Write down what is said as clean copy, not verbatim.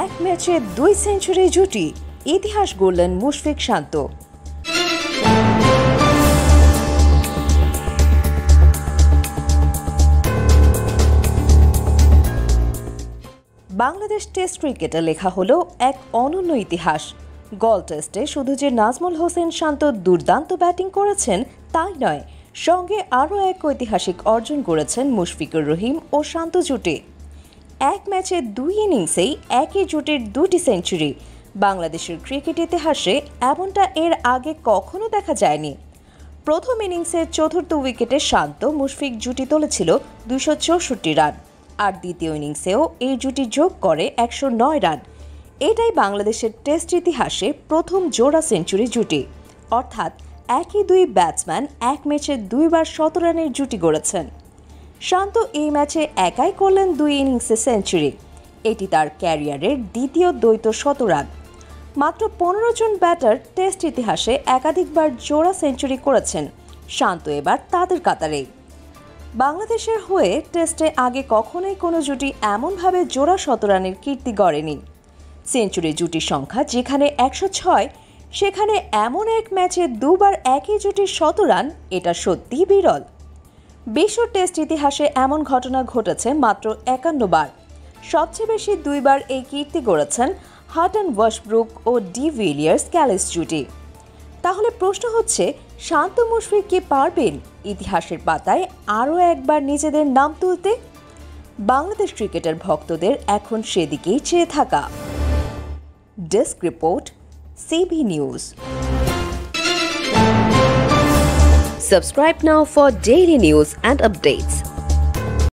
এক ম্যাচে 2 সেঞ্চুরি জুটি ইতিহাস গড়লেন মুশফিক শান্ত। বাংলাদেশ টেস্ট ক্রিকেটে লেখা হলো এক অনন্য ইতিহাস। গল টেস্টে শুধু যে নাজমুল হোসেন শান্ত দুর্দান্ত ব্যাটিং করেছেন তাই নয়, সঙ্গে আরও এক ঐতিহাসিক অর্জন করেছেন মুশফিকুর রহিম ও শান্ত জুটি। এক ম্যাচে 2 ইনিংসেই একই জুটির 2টি সেঞ্চুরি বাংলাদেশের ক্রিকেট ইতিহাসে এমনটা এর আগে কখনো দেখা যায়নি। প্রথম ইনিংসের চতুর্থ উইকেটে শান্ত মুশফিক জুটি তুলেছিল 264 রান, আর দ্বিতীয় ইনিংসেও এই জুটি যোগ করে 109 রান। এটাই বাংলাদেশের টেস্ট ইতিহাসে প্রথম জোড়া সেঞ্চুরি জুটি, অর্থাৎ একই 2 ব্যাটসম্যান এক ম্যাচে 2 বার 100 রানের জুটি গড়েছেন। শান্ত এই ম্যাচে একাই করলেন 2 ইনিংসে সেঞ্চুরি। এটি তার ক্যারিয়ারের দ্বিতীয় দ্বৈত 100 রান। মাত্র 15 জন ব্যাটার টেস্ট ইতিহাসে একাধিকবার জোড়া সেঞ্চুরি করেছেন, শান্ত এবার তাদের কাতারেই। বাংলাদেশের হয়ে টেস্টে আগে কখনোই কোনো জুটি এমনভাবে জোড়া 100 রানের কীর্তি গড়েনি। সেঞ্চুরি জুটির সংখ্যা যেখানে 106, সেখানে এমন এক ম্যাচে 2 বার একই জুটির 100 রান, এটা সত্যিই বিরল। বিশ্ব টেস্ট ইতিহাসে এমন ঘটনা ঘটেছে মাত্র 51 বার। সবচেয়ে বেশি 2 বার এই কীর্তি গড়েছেন হাটন ওয়াশব্রুক ও ডি ভিলিয়ার্স ক্যালিস জুটি। তাহলে প্রশ্ন হচ্ছে, শান্ত মুশফিক কি পারবেন ইতিহাসের পাতায় আরও একবার নিজেদের নাম তুলতে? বাংলাদেশ ক্রিকেটের ভক্তদের এখন সেদিকেই চেয়ে থাকা। Desk report, CB news. Subscribe now for daily news and updates.